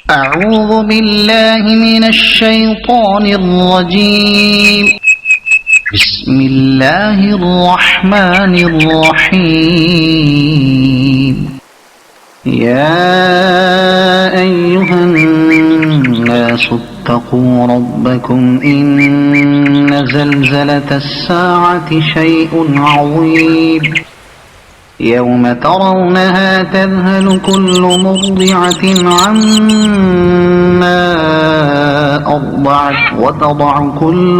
أعوذ بالله من الشيطان الرجيم. بسم الله الرحمن الرحيم. يا أيها الناس اتقوا ربكم إن زلزلة الساعة شيء عظيم. يوم ترونها تذهل كل مرضعة عما أرضعت وتضع كل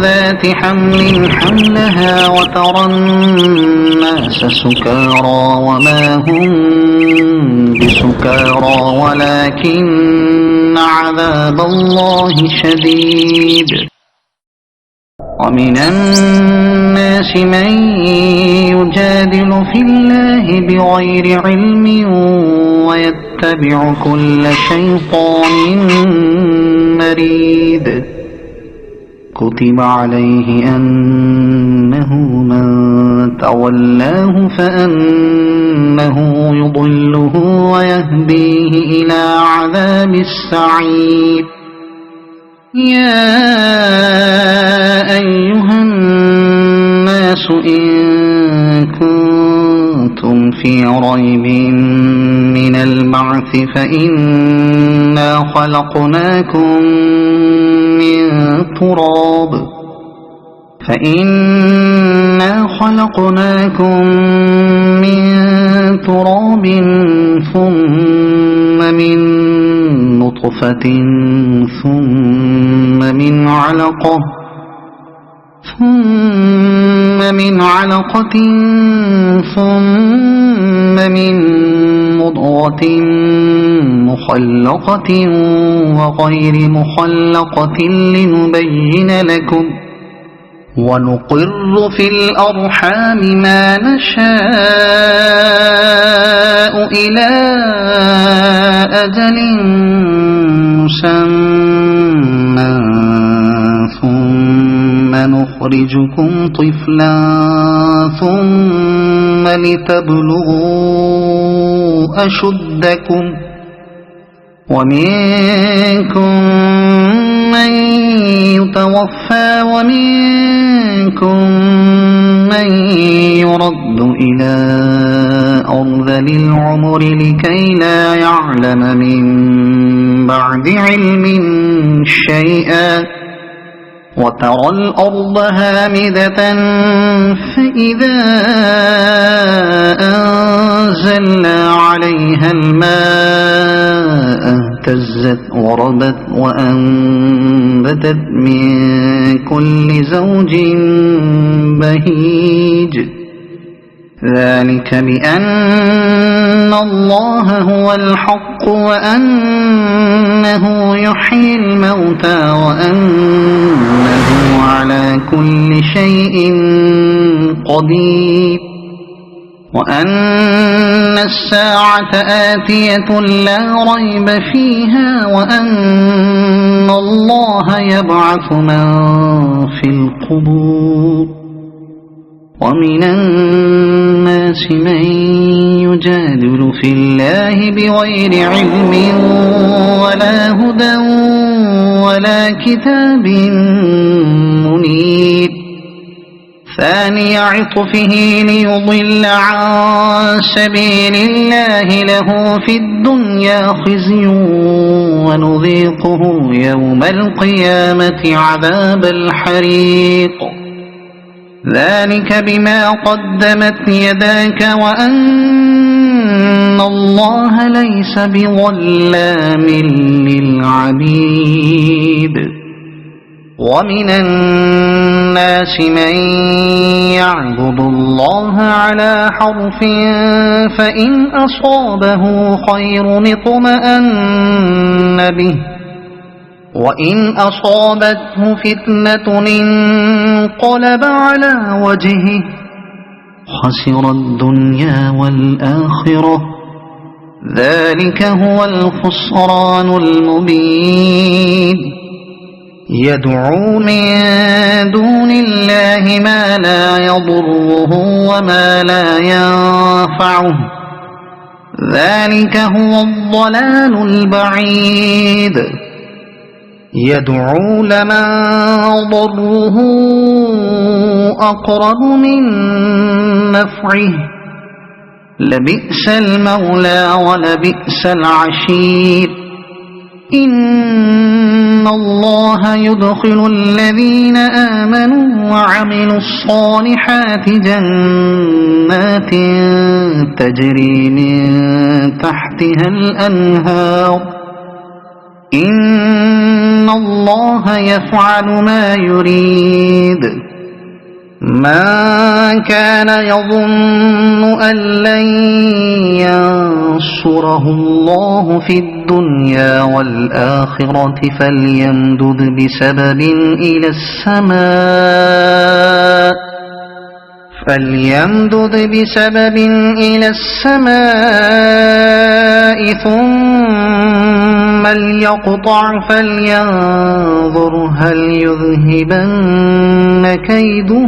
ذات حمل وترى الناس سكارى وما هم بسكارى ولكن عذاب الله شديد. ومن الناس من يجادل في الله بغير علم ويتبع كل شيطان مريد. كتب عليه أنه من تولاه فأنه يضله ويهديه إلى عذاب السعير. يا أيها الناس إن كنتم في ريب من البعث فإنا خلقناكم من تراب ثم من نطفة ثم من علقة ثم من مضغة مخلقة وغير مخلقة لنبين لكم. ونقر في الأرحام ما نشاء إلى أجل مسمى ثم نخرجكم طفلا ثم لتبلغوا أشدكم. ومنكم من يتوفى ومنكم من يرد إلى أرذل العمر لكي لا يعلم من بعد علم شيئا. وترى الأرض هامدة فإذا أنزلنا عليها الماء اهتزت وربت وأنبتت من كل زوج بهيج. ذلك بأن الله هو الحق وأنه يحيي الموتى وأنه على كل شيء قدير. وأن الساعة آتية لا ريب فيها وأن الله يبعث من في القبور. ومن الناس من يجادل في الله بغير علم ولا هدى ولا كتاب منير. ثاني عطفه ليضل عن سبيل الله له في الدنيا خزي ونذيقه يوم القيامة عذاب الحريق. ذلك بما قدمت يداك وأن الله ليس بظلام للعبيد. ومن الناس من يعبد الله على حرف فإن أصابه خير اطمأن به وإن أصابته فتنة انقلب على وجهه خسر الدنيا والآخرة. ذلك هو الخسران المبين. يدعو من دون الله ما لا يضره وما لا ينفعه ذلك هو الضلال البعيد يدعو لمن ضره أقرب من نفعه لبئس المولى ولبئس العشير إن الله يدخل الذين آمنوا وعملوا الصالحات جنات تجري من تحتها الأنهار إن الله يفعل ما يريد من كان يظن أن لن ينصره الله في الدنيا والآخرة فليمدد بسبب إلى السماء ثم ليقطع فلينظر هل يذهبن كيده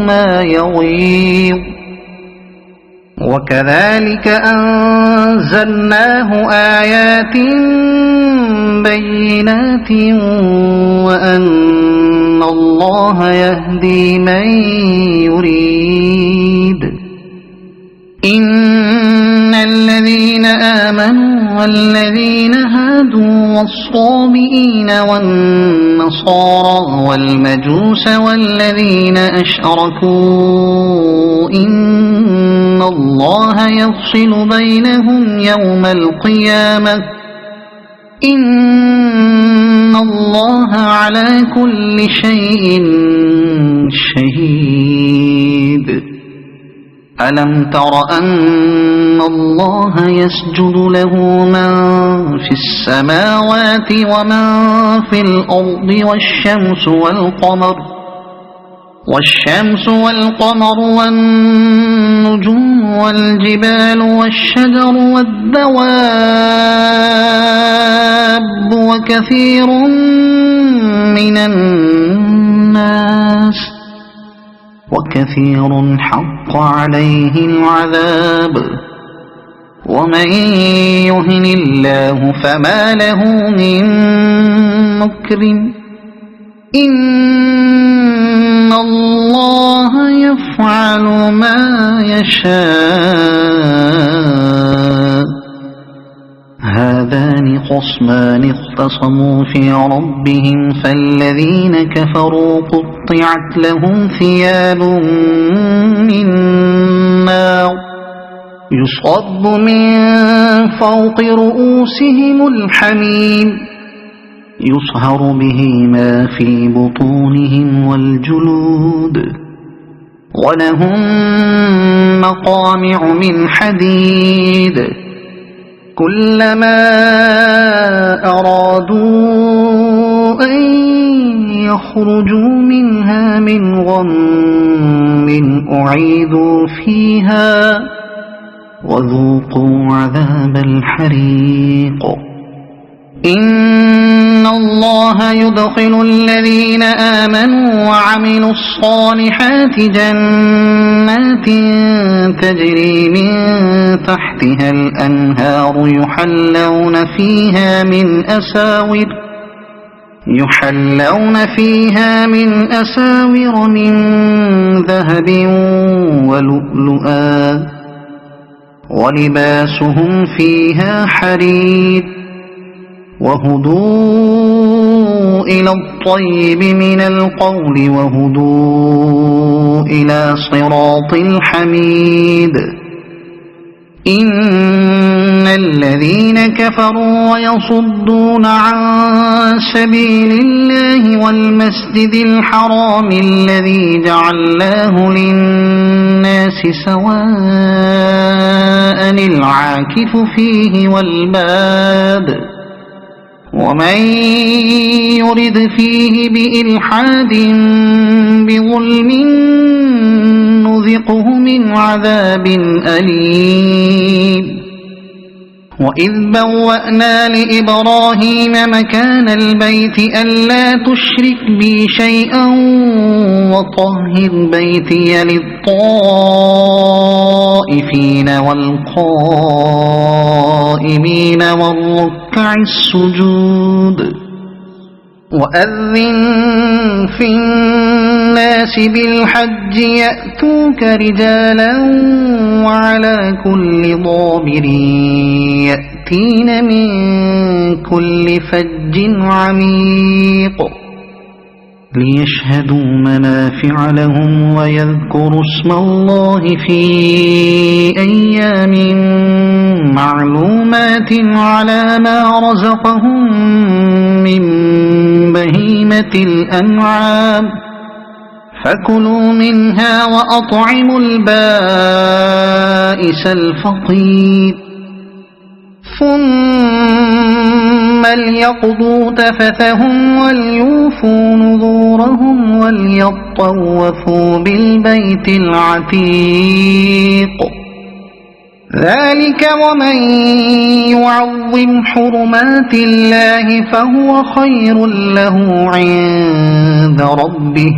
ما يغيظ وكذلك أنزلناه آيات بينات وأن الله يهدي من يريد إن الذين آمنوا والذين هادوا والصابئين والنصارى والمجوس والذين أشركوا إن الله يفصل بينهم يوم القيامة إن الله على كل شيء شهيد ألم تر أن الله يسجد له من في السماوات ومن في الأرض والشمس والقمر والنجوم والجبال والشجر والدواب وكثير من الناس وكثير حق عليه العذاب ومن يهن الله فما له من مكرم إن الله يفعل ما يشاء هذان خصمان اختصموا في ربهم فالذين كفروا قطعت لهم ثياب من نار يصب من فوق رؤوسهم الحميم يصهر به ما في بطونهم والجلود ولهم مقامع من حديد كلما أرادوا أن يخرجوا منها من غم أعيدوا فيها وذوقوا عذاب الحريق إن الله يدخل الذين آمنوا وعملوا الصالحات جنات تجري من تحتها الأنهار يحلون فيها من أساور من ذهب ولؤلؤا ولباسهم فيها حرير وهدوا إلى الطيب من القول وهدوا إلى صراط الحميد إن الذين كفروا ويصدون عن سبيل الله والمسجد الحرام الذي جعلناه للناس سواء العاكف فيه والباد ومن يرد فيه بإلحاد بظلم نذقه من عذاب أليم وإذ بوأنا لإبراهيم مكان البيت ألا تشرك بي شيئا وطهر بيتي للطائفين والقائمين والركع السجود وأذن في الناس بالحج يأتوك رجالا وعلى كل ضامر يأتين من كل فج عميق ليشهدوا منافع لهم ويذكروا اسم الله في أيام معلومات على ما رزقهم من بهيمة الأنعام فكلوا منها وأطعموا البائس الفقير ثم ليقضوا تفثهم وليوفوا نذورهم وليطوفوا بالبيت العتيق ذلك ومن يعظم حرمات الله فهو خير له عند ربه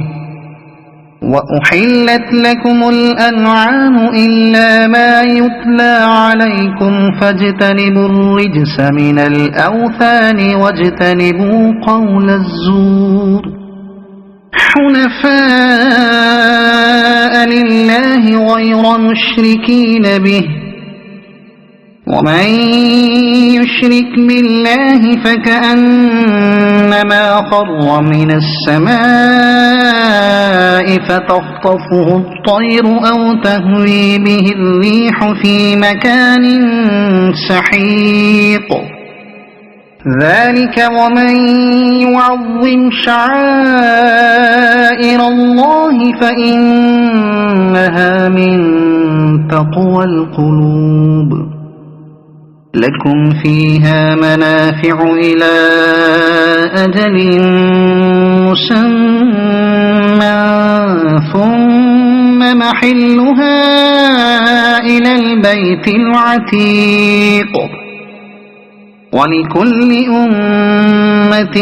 وأحلت لكم الأنعام إلا ما يتلى عليكم فاجتنبوا الرجس من الأوثان واجتنبوا قول الزور حنفاء لله غير مشركين به ومن يشرك بالله فكأنما خر من السماء فتخطفه الطير أو تهوي به الريح في مكان سحيق ذلك ومن يعظم شعائر الله فإنها من تقوى القلوب لكم فيها منافع إلى أجل مسمى ثم محلها إلى البيت العتيق ولكل أمة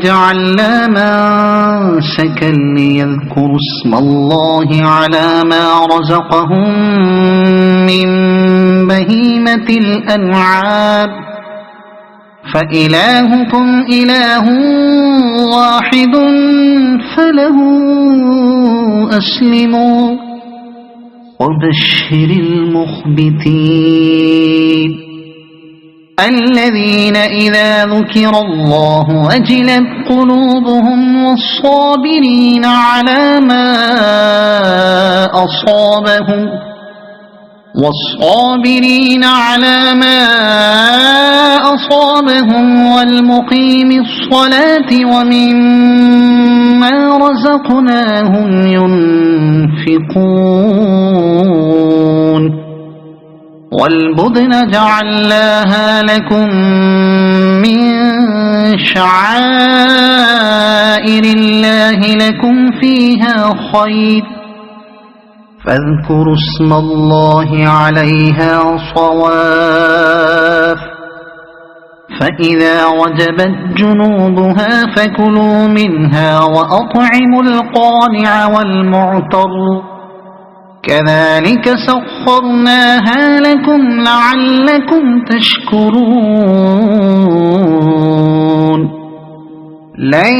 جعلنا منسكا ليذكروا اسم الله على ما رزقهم من بهيمة الأنعام فإلهكم إله واحد فله أسلموا وبشر المخبتين الذين إذا ذكر الله وجلت قلوبهم والصابرين على ما أصابهم والمقيم الصلاة ومما رزقناهم ينفقون والبدن جعلناها لكم من شعائر الله لكم فيها خير فاذكروا اسم الله عليها صواف فإذا وجبت جنوبها فكلوا منها وأطعموا القانع والمعتر كذلك سخرناها لكم لعلكم تشكرون لن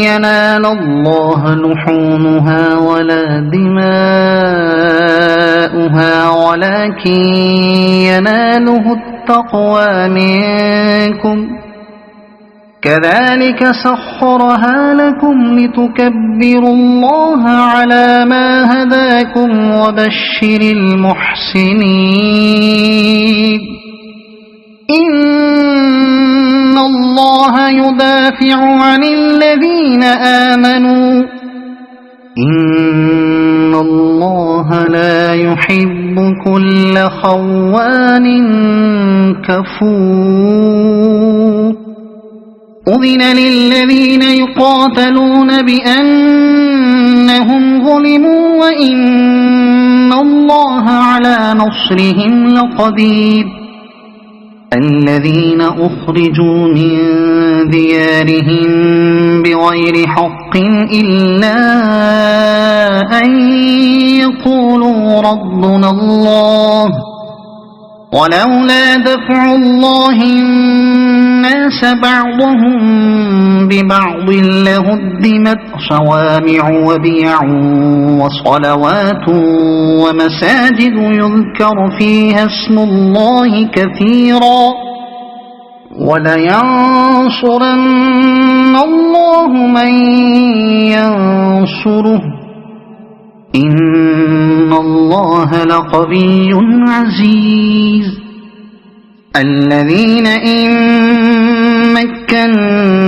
ينال الله لحومها ولا دماؤها ولكن يناله التقوى منكم كذلك سخرها لكم لتكبروا الله على ما هداكم وبشر المحسنين إن الله يدافع عن الذين آمنوا إن الله لا يحب كل خوان كفور أذن للذين يقاتلون بأنهم ظلموا وإن الله على نصرهم لقدير الذين أخرجوا من ديارهم بغير حق إلا أن يقولوا ربنا الله ولولا دفع الله الناس بعضهم ببعض لهدمت صوامع وبيع وصلوات ومساجد يذكر فيها اسم الله كثيرا ولينصرن الله من ينصره إن الله لقوي عزيز الذين إن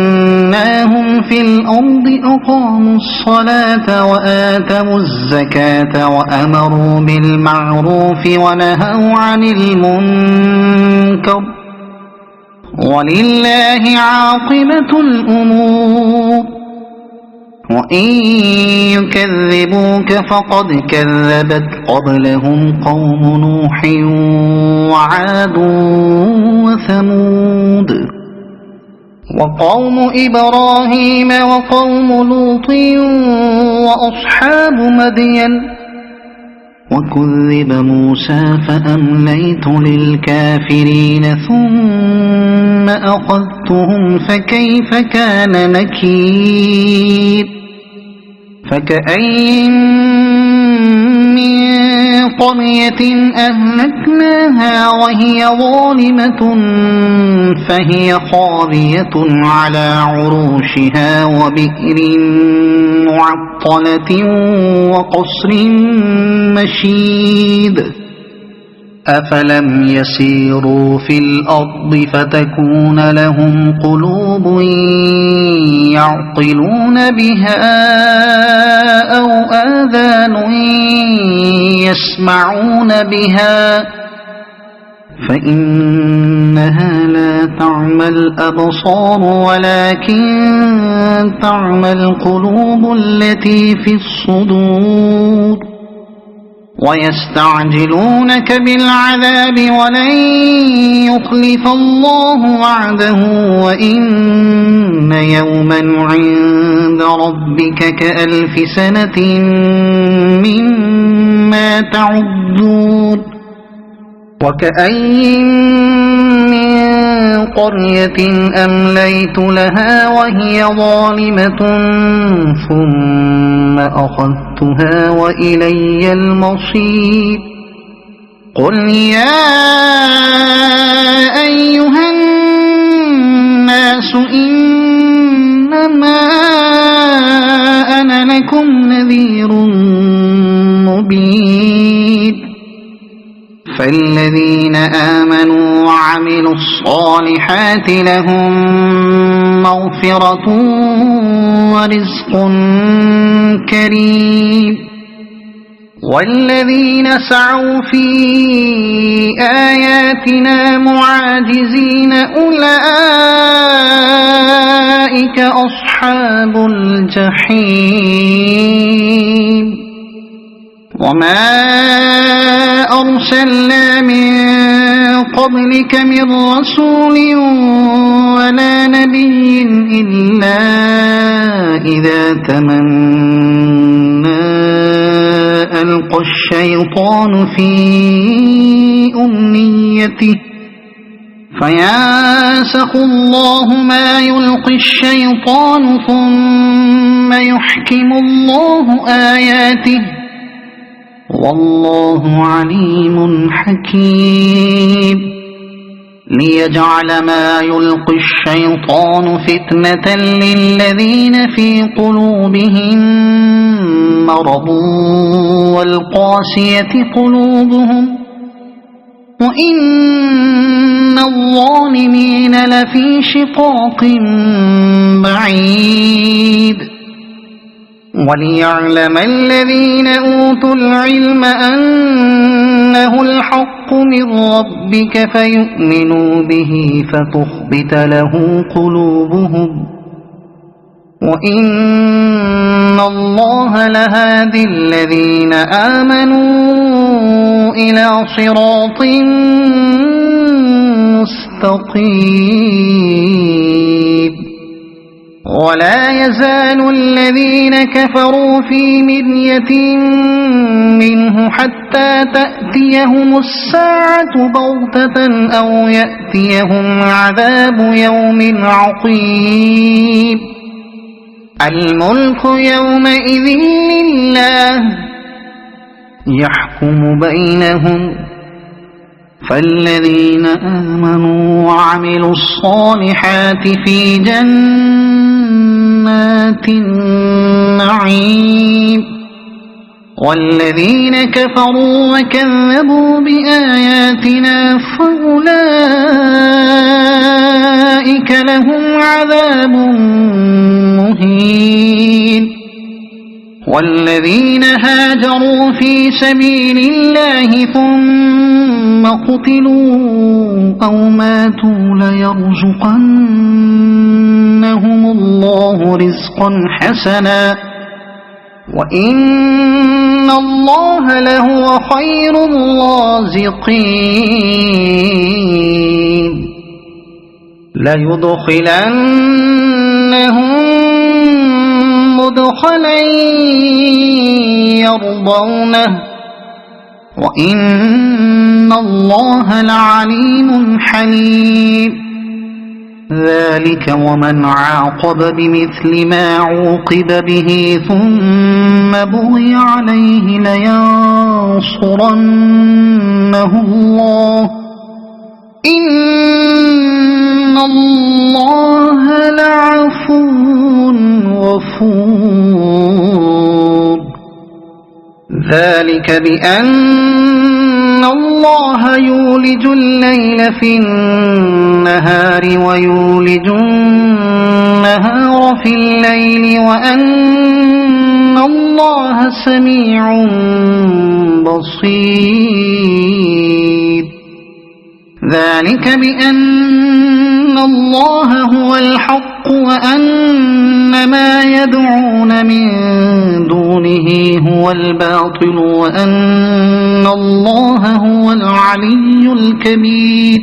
مكناهم في الأرض أقاموا الصلاة وآتوا الزكاة وأمروا بالمعروف ونهوا عن المنكر ولله عاقبة الأمور وإن يكذبوك فقد كذبت قبلهم قوم نوح وعاد وثمود وقوم إبراهيم وقوم لوط وأصحاب مدين وكذب موسى فأمليت للكافرين ثم أخذتهم فكيف كان نكير فكأين من قرية أهلكناها وهي ظالمة فهي خاوية على عروشها وبئر معطلة وقصر مشيد أفلم يسيروا في الأرض فتكون لهم قلوب يعقلون بها أو آذان يسمعون بها فإنها لا تعمى الأبصار ولكن تعمى القلوب التي في الصدور ويستعجلونك بالعذاب ولن يخلف الله وعده وإن يوما عند ربك كألف سنة مما تعدون وكأين من قرية أمليت لها وهي ظالمة ثم أخذتها وإلي المصير قل يا أيها الناس إنما أنا لكم نذير مبين فالذين آمنوا وعملوا الصالحات لهم مغفرة ورزق كريم والذين سعوا في آياتنا معاجزين أولئك أصحاب الجحيم وما أرسلنا من قبلك من رسول ولا نبي إلا إذا تمنى ألقى الشيطان في أمنيته فينسخ الله ما يلقي الشيطان ثم يحكم الله آياته والله عليم حكيم ليجعل ما يلقي الشيطان فتنة للذين في قلوبهم مرض والقاسية قلوبهم وإن الظالمين لفي شقاق بعيد وليعلم الذين أوتوا العلم أنه الحق من ربك فيؤمنوا به فتخبت له قلوبهم وإن الله لهادي الذين آمنوا إلى صراط مستقيم ولا يزال الذين كفروا في مرية منه حتى تأتيهم الساعة بغتة أو يأتيهم عذاب يوم عقيم الملك يومئذ لله يحكم بينهم فالذين آمنوا وعملوا الصالحات في جنات النعيم والذين كفروا وكذبوا بآياتنا فأولئك لهم عذاب مهين والذين هاجروا في سبيل الله ثم قتلوا أو ماتوا ليرزقنهم الله رزقا حسنا وإن الله لهو خير الرازقين ليدخلنهم مدخلا يرضونه وإن الله لعليم حليم ذلك ومن عاقب بمثل ما عوقب به ثم بغي عليه لينصرنه الله إن الله لعفو غفور ذلك بأن الله يولج الليل في النهار ويولج النهار في الليل وأن الله سميع بصير ذلك بأن الله هو الحق وأن ما يدعون من دونه هو الباطل وأن الله هو العلي الكبير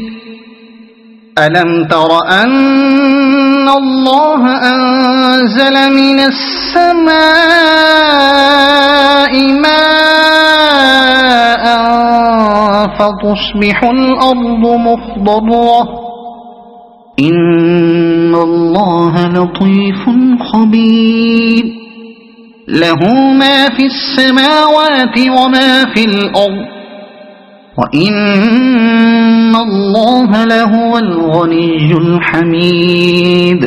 ألم تر أن الله أنزل من السماء ماء فتصبح الأرض مخضرة إن الله لطيف خبير له ما في السماوات وما في الأرض وإن الله لهو الغني الحميد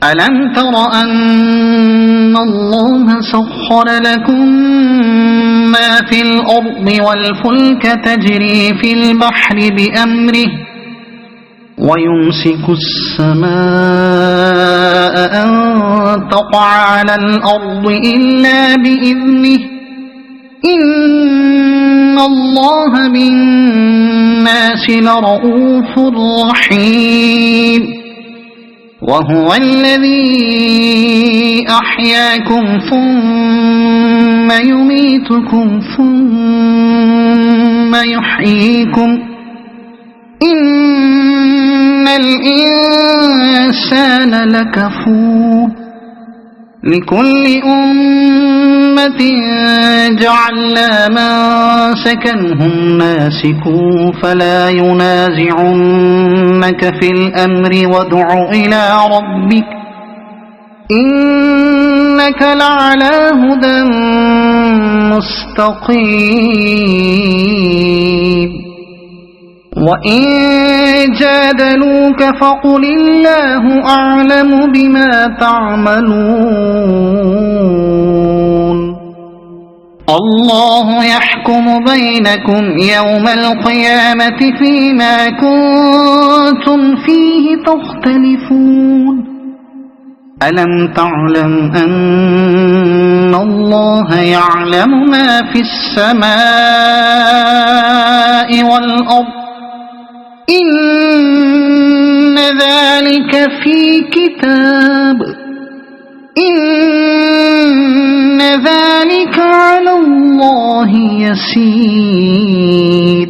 ألم تر أن الله سخر لكم ما في الأرض والفلك تجري في البحر بأمره ويمسك السماء أن تقع على الأرض إلا بإذنه إن الله بالناس لرؤوف رحيم وهو الذي أحياكم ثم يميتكم ثم يحييكم إن الإنسان لكفور لكل أمة جعلنا منسكا هم ناسكوه فلا ينازعنك في الأمر وادع إلى ربك إنك لعلى هدى مستقيم وإن جادلوك فقل الله أعلم بما تعملون الله يحكم بينكم يوم القيامة فيما كنتم فيه تختلفون ألم تعلم أن الله يعلم ما في السماء والأرض إن ذلك في كتاب إن ذلك على الله يسير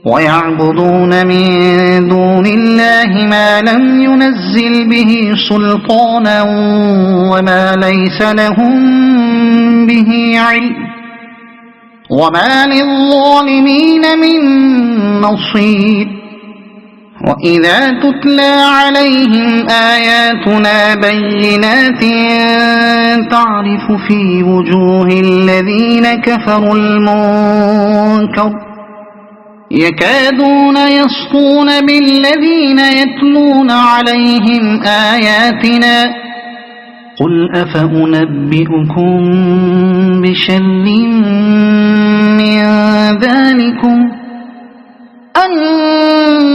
ويعبدون من دون الله ما لم ينزل به سلطانا وما ليس لهم به علم وما للظالمين من نصير وإذا تتلى عليهم آياتنا بينات تعرف في وجوه الذين كفروا المنكر يكادون يسطون بالذين يتلون عليهم آياتنا قل أفأنبئكم بشر من ذلكم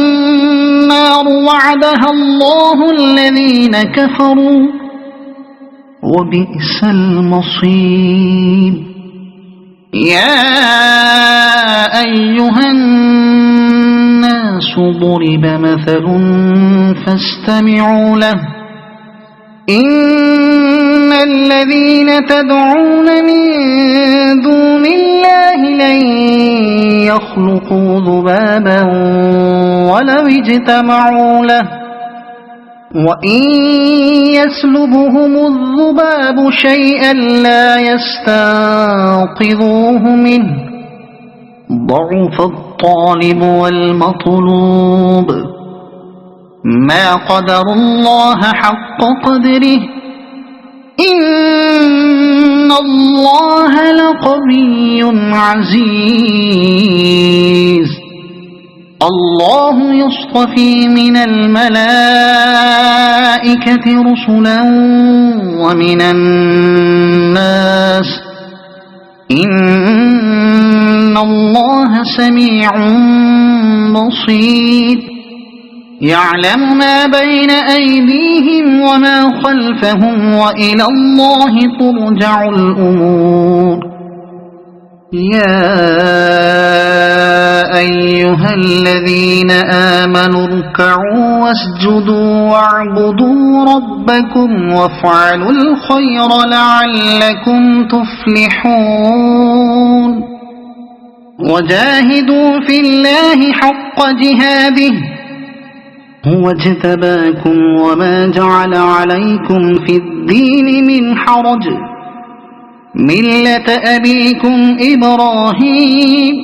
النار وعدها الله الذين كفروا وبئس المصير يا أيها الناس ضرب مثل فاستمعوا له إن الذين تدعون من دون الله لن يخلقوا ذبابا ولو اجتمعوا له وإن يسلبهم الذباب شيئا لا يستنقذوه منه ضعف الطالب والمطلوب ما قدروا الله حق قدره إن الله لقوي عزيز الله يصطفي من الملائكة رسلا ومن الناس إن الله سميع بصير يعلم ما بين أيديهم وما خلفهم وإلى الله ترجع الأمور يا أيها الذين آمنوا اركعوا واسجدوا واعبدوا ربكم وافعلوا الخير لعلكم تفلحون وجاهدوا في الله حق جهاده هو اجتباكم وما جعل عليكم في الدين من حرج ملة أبيكم إبراهيم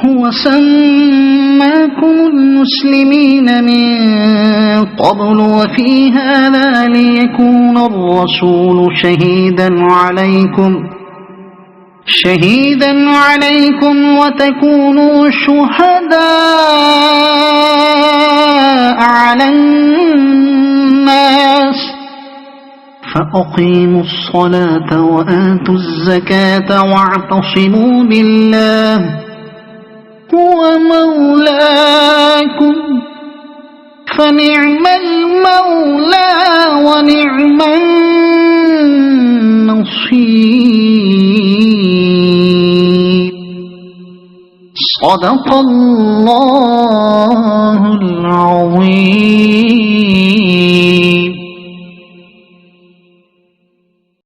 هو سماكم المسلمين من قبل وفي هذا ليكون الرسول شهيدا عليكم وتكونوا شهداء على الناس فأقيموا الصلاة وآتوا الزكاة واعتصموا بالله هو مولاكم فنعم المولى ونعم النصير صدق الله